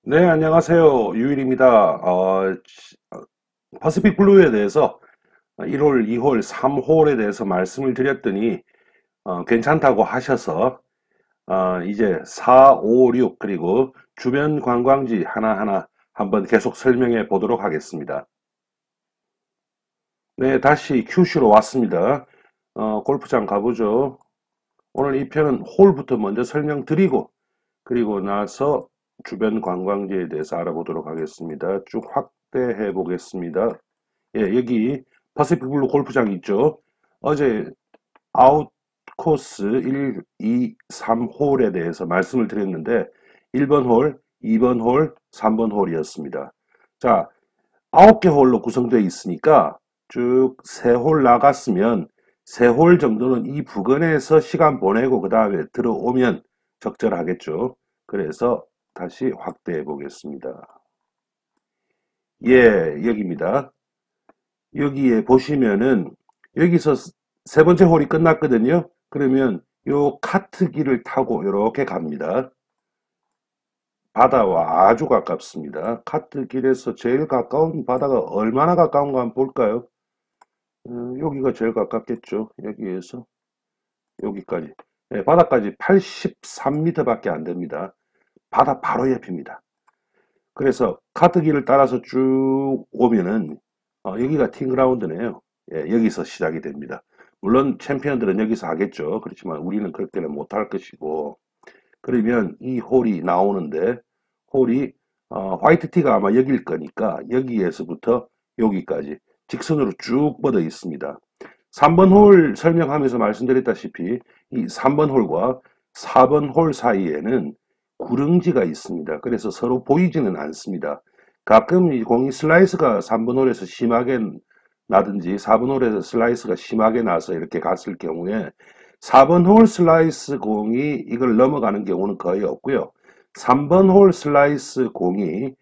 네, 안녕하세요. 유일입니다. 퍼시픽 블루에 대해서 1홀, 2홀, 3홀에 대해서 말씀을 드렸더니 괜찮다고 하셔서 이제 4, 5, 6 그리고 주변 관광지 하나하나 한번 계속 설명해 보도록 하겠습니다. 네, 다시 큐슈로 왔습니다. 골프장 가보죠. 오늘 이 편은 홀부터 먼저 설명드리고 그리고 나서 주변 관광지에 대해서 알아보도록 하겠습니다. 쭉 확대해 보겠습니다. 예, 여기 퍼시픽 블루 골프장 있죠. 어제 아웃 코스 1, 2, 3홀에 대해서 말씀을 드렸는데 1번 홀, 2번 홀, 3번 홀이었습니다. 자, 9개 홀로 구성되어 있으니까 쭉 3홀 나갔으면 3홀 정도는 이 부근에서 시간 보내고 그 다음에 들어오면 적절하겠죠. 그래서 다시 확대해 보겠습니다. 예, 여기입니다. 여기에 보시면은 여기서 세 번째 홀이 끝났거든요. 그러면 요 카트길을 타고 이렇게 갑니다. 바다와 아주 가깝습니다. 카트길에서 제일 가까운 바다가 얼마나 가까운가 한번 볼까요? 여기가 제일 가깝겠죠. 여기에서 여기까지. 네, 바다까지 83m밖에 안 됩니다. 바다 바로 옆입니다. 그래서 카트길을 따라서 쭉 오면은 여기가 팀그라운드네요. 예, 여기서 시작이 됩니다. 물론 챔피언들은 여기서 하겠죠. 그렇지만 우리는 그렇게는 못할 것이고 그러면 이 홀이 나오는데 홀이 화이트티가 아마 여길 거니까 여기에서부터 여기까지 직선으로 쭉 뻗어 있습니다. 3번 홀 설명하면서 말씀드렸다시피 이 3번 홀과 4번 홀 사이에는 구릉지가 있습니다. 그래서 서로 보이지는 않습니다. 가끔 이 공이 슬라이스가 3번 홀에서 심하게 나든지 4번 홀에서 슬라이스가 심하게 나서 이렇게 갔을 경우에 4번 홀 슬라이스 공이 이걸 넘어가는 경우는 거의 없고요. 3번 홀 슬라이스 공이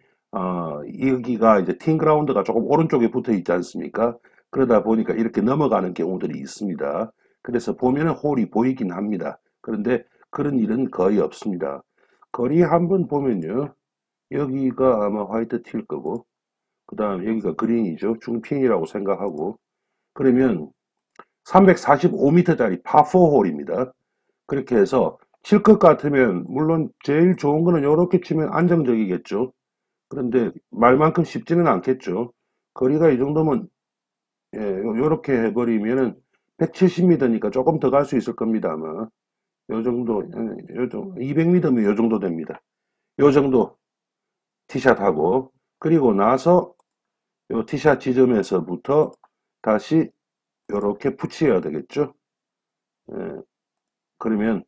여기가 이제 팀 그라운드가 조금 오른쪽에 붙어 있지 않습니까? 그러다 보니까 이렇게 넘어가는 경우들이 있습니다. 그래서 보면 홀이 보이긴 합니다. 그런데 그런 일은 거의 없습니다. 거리 한번 보면요. 여기가 아마 화이트 틸 거고, 그 다음 여기가 그린이죠. 중핀이라고 생각하고, 그러면 345m짜리 파4 홀입니다. 그렇게 해서 칠 것 같으면, 물론 제일 좋은 거는 이렇게 치면 안정적이겠죠. 그런데 말만큼 쉽지는 않겠죠. 거리가 이 정도면, 예, 요렇게 해버리면은 170m니까 조금 더 갈 수 있을 겁니다, 아마. 요 정도, 요 정도, 200m면 요 정도 됩니다. 요 정도 티샷 하고, 그리고 나서 요 티샷 지점에서부터 다시 요렇게 붙여야 되겠죠. 예, 그러면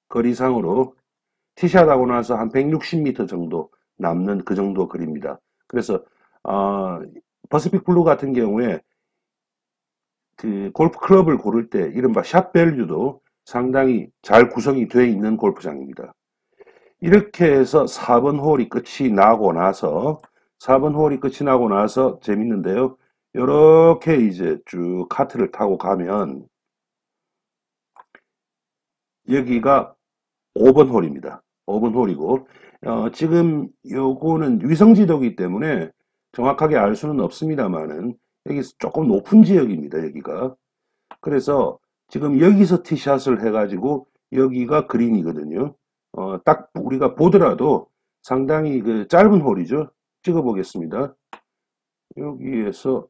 거리상으로 티샷 하고 나서 한 160m 정도 남는 그 정도 거리입니다. 그래서, 퍼시픽 블루 같은 경우에 그 골프 클럽을 고를 때 이른바 샷 밸류도 상당히 잘 구성이 되어 있는 골프장입니다. 이렇게 해서 4번 홀이 끝이 나고 나서 4번 홀이 끝이 나고 나서 재밌는데요. 이렇게 이제 쭉 카트를 타고 가면 여기가 5번 홀입니다. 5번 홀이고 지금 요거는 위성지도이기 때문에 정확하게 알 수는 없습니다만은 여기 조금 높은 지역입니다. 여기가. 그래서 지금 여기서 티샷을 해가지고 여기가 그린이거든요. 딱 우리가 보더라도 상당히 그 짧은 홀이죠. 찍어 보겠습니다. 여기에서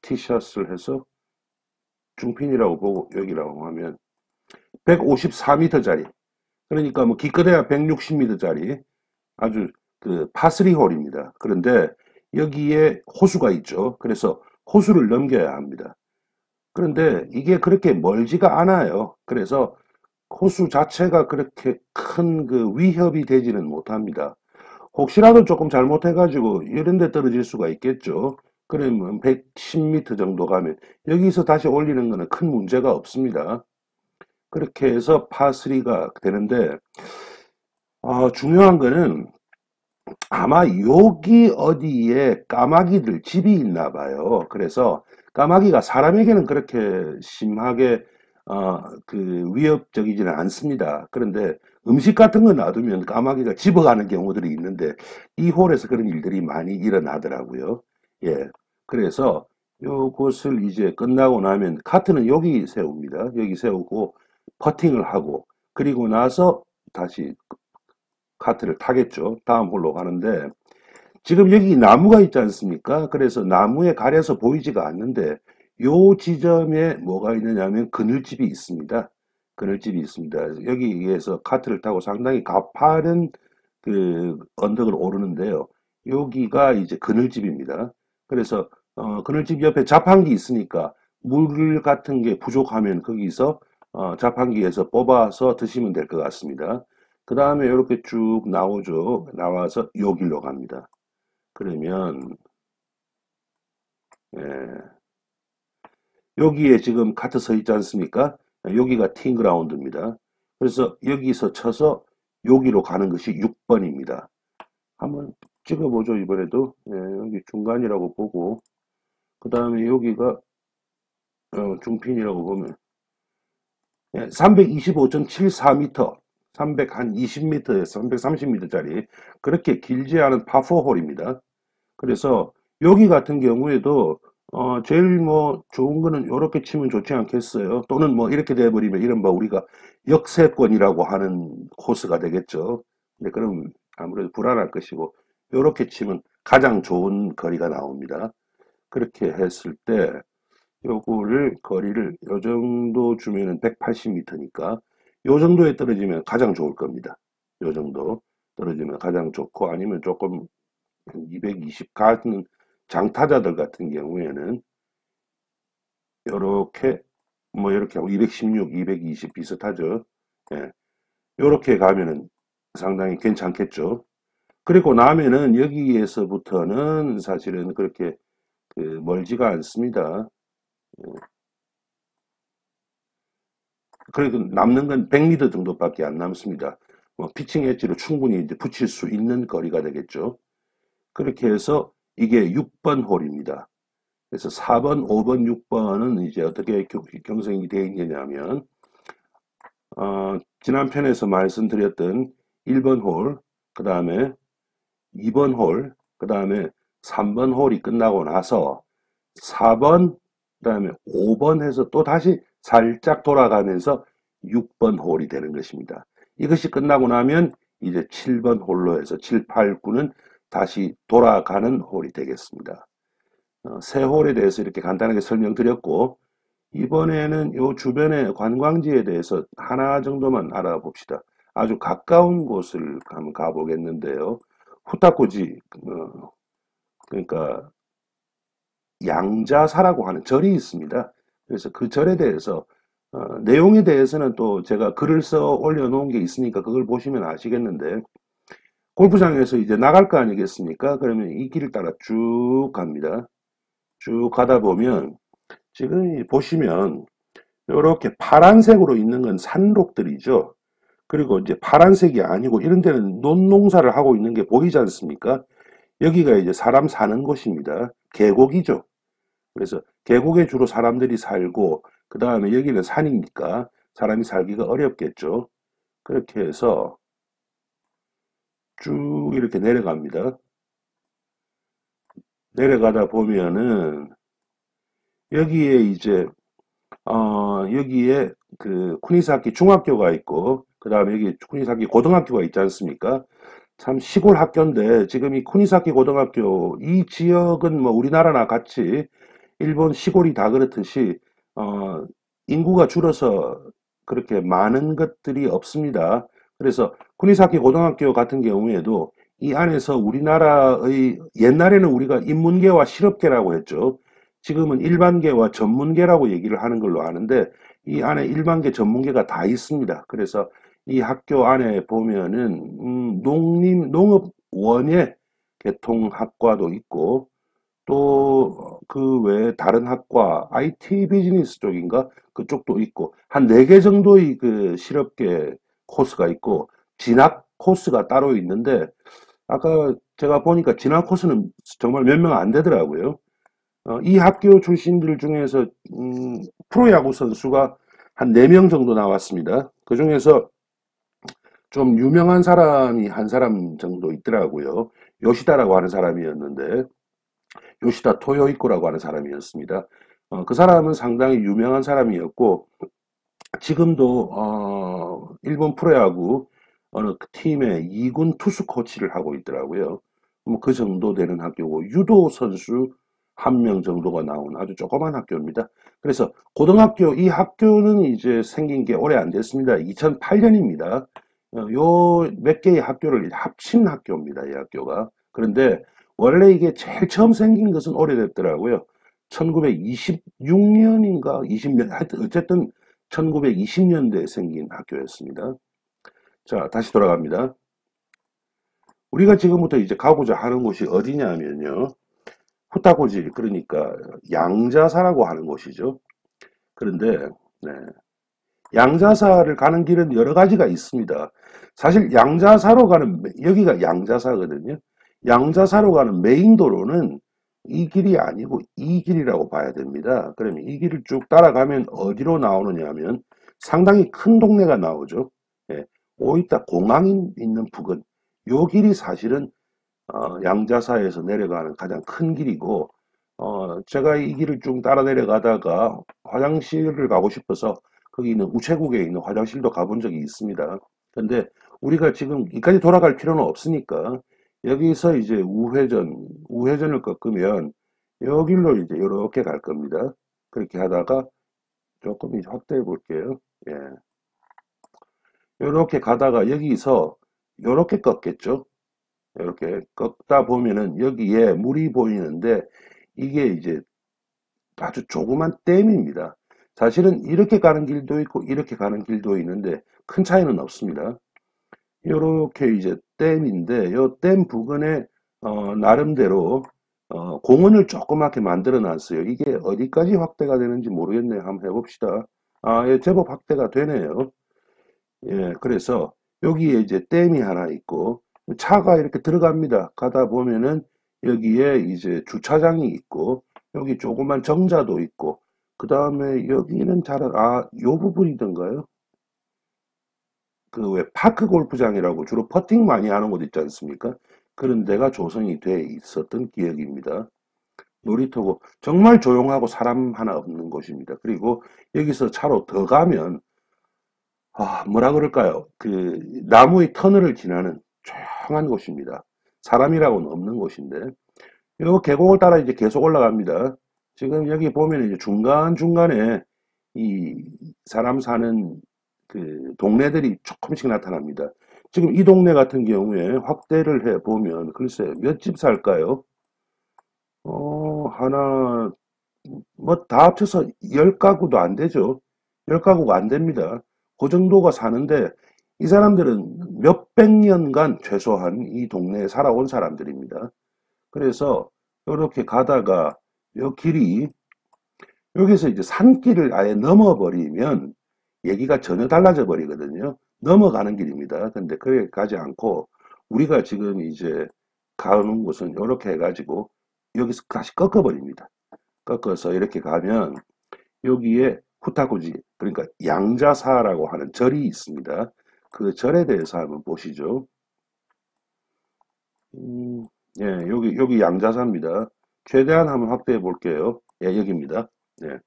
티샷을 해서 중핀이라고 보고 여기라고 하면 154m짜리. 그러니까 뭐 기껏해야 160m짜리 아주 그 파3 홀입니다. 그런데 여기에 호수가 있죠. 그래서 호수를 넘겨야 합니다. 그런데 이게 그렇게 멀지가 않아요. 그래서 호수 자체가 그렇게 큰 그 위협이 되지는 못합니다. 혹시라도 조금 잘못해가지고 이런 데 떨어질 수가 있겠죠. 그러면 110m 정도 가면 여기서 다시 올리는 거는 큰 문제가 없습니다. 그렇게 해서 파3가 되는데 중요한 거는 아마 여기 어디에 까마귀들 집이 있나 봐요. 그래서 까마귀가 사람에게는 그렇게 심하게 그 위협적이지는 않습니다. 그런데 음식 같은 거 놔두면 까마귀가 집어가는 경우들이 있는데 이 홀에서 그런 일들이 많이 일어나더라고요. 예. 그래서 요것을 이제 끝나고 나면 카트는 여기 세웁니다. 여기 세우고 퍼팅을 하고 그리고 나서 다시 카트를 타겠죠. 다음 홀로 가는데 지금 여기 나무가 있지 않습니까? 그래서 나무에 가려서 보이지가 않는데 요 지점에 뭐가 있느냐면 그늘집이 있습니다. 그늘집이 있습니다. 여기에서 카트를 타고 상당히 가파른 그 언덕을 오르는데요. 여기가 이제 그늘집입니다. 그래서 그늘집 옆에 자판기 있으니까 물 같은 게 부족하면 거기서 자판기에서 뽑아서 드시면 될 것 같습니다. 그 다음에 이렇게 쭉 나오죠. 나와서 요 길로 갑니다. 그러면 예, 여기에 지금 카트 서 있지 않습니까? 여기가 팅그라운드입니다. 그래서 여기서 쳐서 여기로 가는 것이 6번입니다. 한번 찍어보죠. 이번에도 예, 여기 중간이라고 보고 그 다음에 여기가 중핀이라고 보면 325.74m 320m에서 330m짜리 그렇게 길지 않은 파4홀입니다. 그래서 여기 같은 경우에도 제일 뭐 좋은 거는 이렇게 치면 좋지 않겠어요. 또는 뭐 이렇게 돼버리면 이른바 우리가 역세권이라고 하는 코스가 되겠죠. 근데 그럼 아무래도 불안할 것이고 이렇게 치면 가장 좋은 거리가 나옵니다. 그렇게 했을 때 요거를 거리를 요 정도 주면은 180m니까 요 정도에 떨어지면 가장 좋을 겁니다. 요 정도 떨어지면 가장 좋고 아니면 조금 220 가는 장타자들 같은 경우에는 요렇게 뭐 이렇게 하고 216, 220 비슷하죠. 예. 요렇게 가면은 상당히 괜찮겠죠. 그리고 나면은 여기에서부터는 사실은 그렇게 그 멀지가 않습니다. 그래도 남는 건 100m 정도밖에 안 남습니다. 뭐 피칭 엣지로 충분히 이제 붙일 수 있는 거리가 되겠죠. 그렇게 해서 이게 6번 홀입니다. 그래서 4번, 5번, 6번은 이제 어떻게 경성이 되어 있느냐면 지난 편에서 말씀드렸던 1번 홀, 그 다음에 2번 홀, 그 다음에 3번 홀이 끝나고 나서 4번, 그 다음에 5번 해서 또 다시 살짝 돌아가면서 6번 홀이 되는 것입니다. 이것이 끝나고 나면 이제 7번 홀로 해서 7, 8, 9는 다시 돌아가는 홀이 되겠습니다. 세 홀에 대해서 이렇게 간단하게 설명드렸고 이번에는 이 주변의 관광지에 대해서 하나 정도만 알아봅시다. 아주 가까운 곳을 한번 가보겠는데요. 후타코지 그러니까 양자사라고 하는 절이 있습니다. 그래서 그 절에 대해서 내용에 대해서는 또 제가 글을 써 올려놓은 게 있으니까 그걸 보시면 아시겠는데 골프장에서 이제 나갈 거 아니겠습니까? 그러면 이 길을 따라 쭉 갑니다. 쭉 가다 보면 지금 보시면 이렇게 파란색으로 있는 건 산록들이죠. 그리고 이제 파란색이 아니고 이런 데는 논농사를 하고 있는 게 보이지 않습니까? 여기가 이제 사람 사는 곳입니다. 계곡이죠. 그래서 계곡에 주로 사람들이 살고 그 다음에 여기는 산이니까 사람이 살기가 어렵겠죠. 그렇게 해서 쭉 이렇게 내려갑니다. 내려가다 보면은 여기에 이제 여기에 그 쿠니사키 중학교가 있고 그 다음에 여기 쿠니사키 고등학교가 있지 않습니까? 참 시골 학교인데 지금 이 쿠니사키 고등학교 이 지역은 뭐 우리나라나 같이 일본 시골이 다 그렇듯이 인구가 줄어서 그렇게 많은 것들이 없습니다. 그래서 쿠니사키 고등학교 같은 경우에도 이 안에서 우리나라의 옛날에는 우리가 인문계와 실업계라고 했죠. 지금은 일반계와 전문계라고 얘기를 하는 걸로 아는데 이 안에 일반계, 전문계가 다 있습니다. 그래서 이 학교 안에 보면은 농업원예 계통학과도 있고 또 그 외에 다른 학과 IT 비즈니스 쪽인가 그쪽도 있고 한 4개 정도의 그 실업계 코스가 있고 진학 코스가 따로 있는데 아까 제가 보니까 진학 코스는 정말 몇 명 안 되더라고요. 이 학교 출신들 중에서 프로야구 선수가 한 4명 정도 나왔습니다. 그 중에서 좀 유명한 사람이 한 사람 정도 있더라고요. 요시다라고 하는 사람이었는데, 요시다 토요이코라고 하는 사람이었습니다. 그 사람은 상당히 유명한 사람이었고, 지금도 일본 프로야구 어느 그 팀의 2군 투수 코치를 하고 있더라고요. 뭐 그 정도 되는 학교고 유도 선수 한 명 정도가 나온 아주 조그만 학교입니다. 그래서 고등학교 이 학교는 이제 생긴 게 오래 안 됐습니다. 2008년입니다. 요 몇 개의 학교를 합친 학교입니다. 이 학교가. 그런데 원래 이게 제일 처음 생긴 것은 오래됐더라고요. 1926년인가 20년 하여튼 어쨌든 1920년대에 생긴 학교였습니다. 자, 다시 돌아갑니다. 우리가 지금부터 이제 가고자 하는 곳이 어디냐면요. 후타고지, 그러니까 양자사라고 하는 곳이죠. 그런데 네, 양자사를 가는 길은 여러 가지가 있습니다. 사실 양자사로 가는 여기가 양자사거든요. 양자사로 가는 메인 도로는 이 길이 아니고 이 길이라고 봐야 됩니다. 그러면 이 길을 쭉 따라가면 어디로 나오느냐 하면 상당히 큰 동네가 나오죠. 예, 오이타 공항이 있는 부근. 요 길이 사실은 양자사에서 내려가는 가장 큰 길이고 제가 이 길을 쭉 따라 내려가다가 화장실을 가고 싶어서 거기 있는 우체국에 있는 화장실도 가본 적이 있습니다. 근데 우리가 지금 이까지 돌아갈 필요는 없으니까 여기서 이제 우회전을 꺾으면 여길로 이제 이렇게 갈 겁니다. 그렇게 하다가 조금 이제 확대해 볼게요. 예. 이렇게 가다가 여기서 이렇게 꺾겠죠. 이렇게 꺾다 보면은 여기에 물이 보이는데 이게 이제 아주 조그만 댐입니다. 사실은 이렇게 가는 길도 있고 이렇게 가는 길도 있는데 큰 차이는 없습니다. 이렇게 이제 댐인데 이 댐 부근에 나름대로 공원을 조그맣게 만들어 놨어요. 이게 어디까지 확대가 되는지 모르겠네요. 한번 해봅시다. 아, 예, 제법 확대가 되네요. 예, 그래서 여기에 이제 댐이 하나 있고 차가 이렇게 들어갑니다. 가다 보면은 여기에 이제 주차장이 있고 여기 조그만 정자도 있고 그 다음에 여기는 요 부분이던가요? 그 왜 파크 골프장이라고 주로 퍼팅 많이 하는 곳 있지 않습니까? 그런 데가 조성이 돼 있었던 기억입니다. 놀이터고 정말 조용하고 사람 하나 없는 곳입니다. 그리고 여기서 차로 더 가면 뭐라 그럴까요? 그 나무의 터널을 지나는 조용한 곳입니다. 사람이라고는 없는 곳인데 이 계곡을 따라 이제 계속 올라갑니다. 지금 여기 보면 이제 중간중간에 이 사람 사는 그 동네들이 조금씩 나타납니다. 지금 이 동네 같은 경우에 확대를 해 보면 글쎄 몇 집 살까요? 하나 뭐 다 합쳐서 10가구도 안 되죠. 10가구가 안 됩니다. 그 정도가 사는데 이 사람들은 몇백 년간 최소한 이 동네에 살아온 사람들입니다. 그래서 이렇게 가다가 이 길이 여기서 이제 산길을 아예 넘어버리면 얘기가 전혀 달라져 버리거든요. 넘어가는 길입니다. 근데 그렇게 가지 않고 우리가 지금 이제 가는 곳은 이렇게 해가지고 여기서 다시 꺾어버립니다. 꺾어서 이렇게 가면 여기에 후타구지, 그러니까 양자사라고 하는 절이 있습니다. 그 절에 대해서 한번 보시죠. 음, 예, 여기 양자사입니다. 최대한 한번 확대해 볼게요. 예, 여기입니다. 예.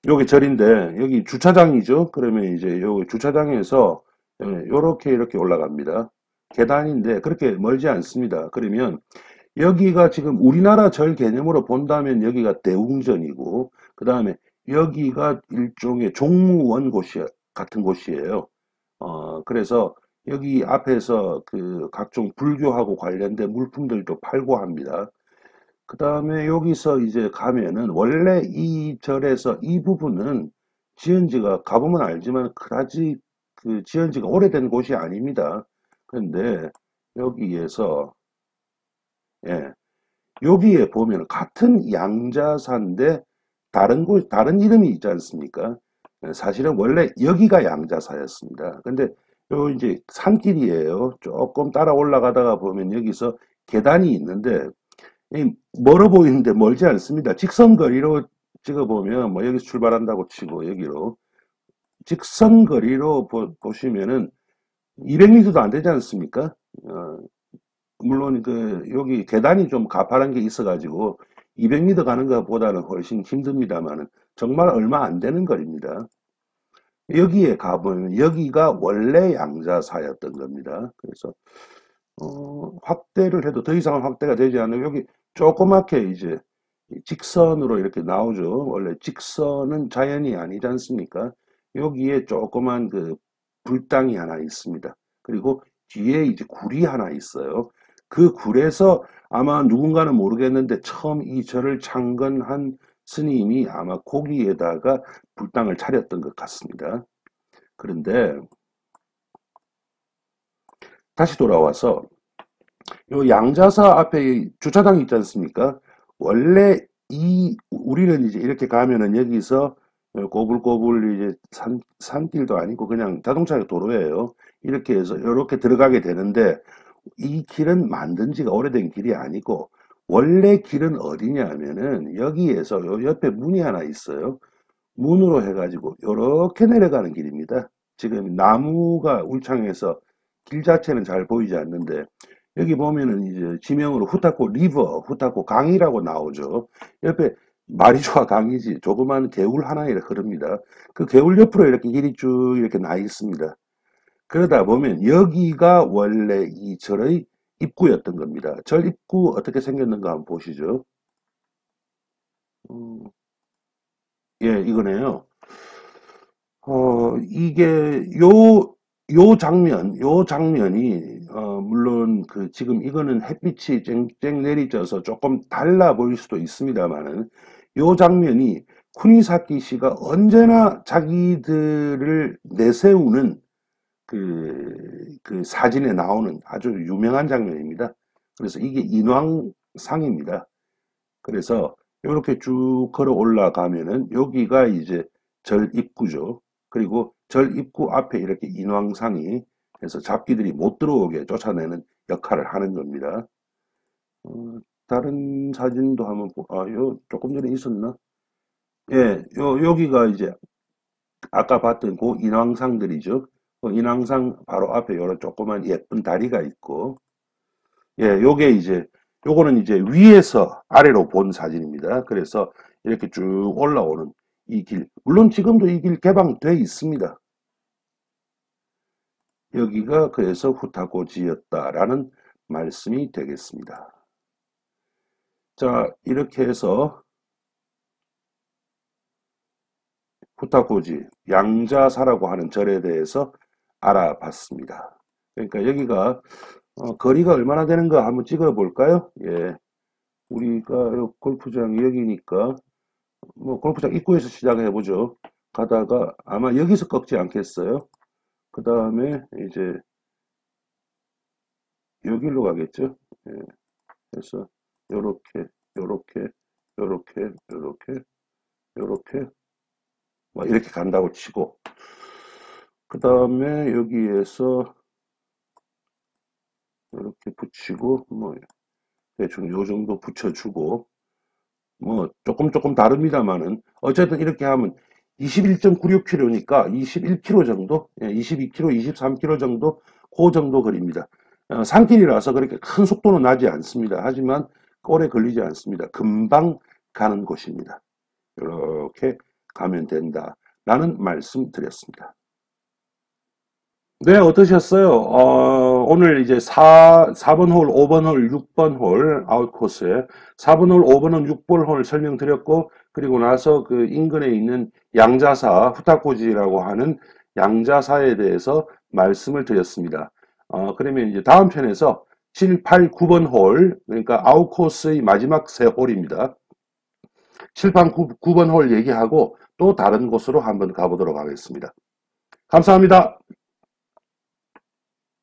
여기 절인데, 여기 주차장이죠. 그러면 이제 여기 주차장에서 요렇게 이렇게 올라갑니다. 계단인데, 그렇게 멀지 않습니다. 그러면 여기가 지금 우리나라 절 개념으로 본다면 여기가 대웅전이고, 그 다음에 여기가 일종의 종무원 같은 곳이에요. 그래서 여기 앞에서 그 각종 불교하고 관련된 물품들도 팔고 합니다. 그 다음에 여기서 이제 가면은 원래 이 절에서 이 부분은 지은 지가 가보면 알지만 그다지 그 지은 지가 오래된 곳이 아닙니다. 근데 여기에서 예, 여기에 보면 같은 양자사인데 다른 이름이 있지 않습니까? 사실은 원래 여기가 양자사였습니다. 근데 요 이제 산길이에요. 조금 따라 올라가다가 보면 여기서 계단이 있는데 멀어 보이는데 멀지 않습니다. 직선거리로 찍어보면 뭐 여기서 출발한다고 치고 여기로 직선거리로 보시면은 200m도 안 되지 않습니까? 어, 물론 여기 계단이 좀 가파른 게 있어가지고 200m 가는 것보다는 훨씬 힘듭니다만은 정말 얼마 안 되는 거리입니다. 여기에 가보면 여기가 원래 양자사였던 겁니다. 그래서 확대를 해도 더 이상은 확대가 되지 않아요. 여기 조그맣게 이제 직선으로 이렇게 나오죠. 원래 직선은 자연이 아니지 않습니까? 여기에 조그만 불당이 하나 있습니다. 그리고 뒤에 이제 굴이 하나 있어요. 그 굴에서 아마 누군가는 모르겠는데 처음 이 절을 창건한 스님이 아마 거기에다가 불당을 차렸던 것 같습니다. 그런데 다시 돌아와서 요 양자사 앞에 주차장이 있지 않습니까? 원래 우리는 이제 이렇게 가면은 여기서 꼬불꼬불 이제 산길도 아니고 그냥 자동차 도로예요. 이렇게 해서 이렇게 들어가게 되는데 이 길은 만든 지가 오래된 길이 아니고 원래 길은 어디냐면은 여기에서 요 옆에 문이 하나 있어요. 문으로 해가지고 이렇게 내려가는 길입니다. 지금 나무가 울창해서 길 자체는 잘 보이지 않는데 여기 보면은 이제 지명으로 후타코 리버, 후타코 강이라고 나오죠. 옆에 마리조아 강이지 조그만 개울 하나에 흐릅니다. 그 개울 옆으로 이렇게 길이 쭉 이렇게 나 있습니다. 그러다 보면 여기가 원래 이 절의 입구였던 겁니다. 절 입구 어떻게 생겼는가 한번 보시죠. 음, 예, 이거네요. 이게 요 장면이 물론 지금 이거는 햇빛이 쨍쨍 내리쳐서 조금 달라 보일 수도 있습니다만은 요 장면이 쿠니사키 씨가 언제나 자기들을 내세우는 그 사진에 나오는 아주 유명한 장면입니다. 그래서 이게 인왕상입니다. 그래서 이렇게 쭉 걸어 올라가면은 여기가 이제 절 입구죠. 그리고 절 입구 앞에 이렇게 인왕상이 해서 잡기들이 못 들어오게 쫓아내는 역할을 하는 겁니다. 다른 사진도 한번 요 조금 전에 있었나? 예, 여기가 이제 아까 봤던 그 인왕상들이죠. 그 인왕상 바로 앞에 요런 조그만 예쁜 다리가 있고, 예, 요거는 이제 위에서 아래로 본 사진입니다. 그래서 이렇게 쭉 올라오는 이 길. 물론 지금도 이 길 개방돼 있습니다. 여기가 그래서 후타고지였다라는 말씀이 되겠습니다. 자, 이렇게 해서 후타고지, 양자사라고 하는 절에 대해서 알아봤습니다. 그러니까 여기가 거리가 얼마나 되는가 한번 찍어 볼까요? 예. 우리가 골프장 여기니까 뭐 골프장 입구에서 시작해 보죠. 가다가 아마 여기서 꺾지 않겠어요. 그 다음에 이제 여기로 가겠죠. 예. 그래서 요렇게 요렇게 요렇게 요렇게 요렇게 뭐 이렇게 간다고 치고 그 다음에 여기에서 이렇게 붙이고 뭐 대충 요 정도 붙여주고 뭐 조금 다릅니다만은 어쨌든 이렇게 하면 21.96km니까 21km 정도, 22km, 23km 정도 그 정도 거리입니다. 산길이라서 그렇게 큰 속도는 나지 않습니다. 하지만 오래 걸리지 않습니다. 금방 가는 곳입니다. 이렇게 가면 된다라는 말씀 드렸습니다. 네, 어떠셨어요? 오늘 이제 4번 홀, 5번 홀, 6번 홀 아웃코스에 4번 홀, 5번 홀, 6번 홀 설명드렸고, 그리고 나서 그 인근에 있는 양자사, 후타코지라고 하는 양자사에 대해서 말씀을 드렸습니다. 그러면 이제 다음 편에서 7, 8, 9번 홀, 그러니까 아웃코스의 마지막 세 홀입니다. 7, 8, 9번 홀 얘기하고 또 다른 곳으로 한번 가보도록 하겠습니다. 감사합니다.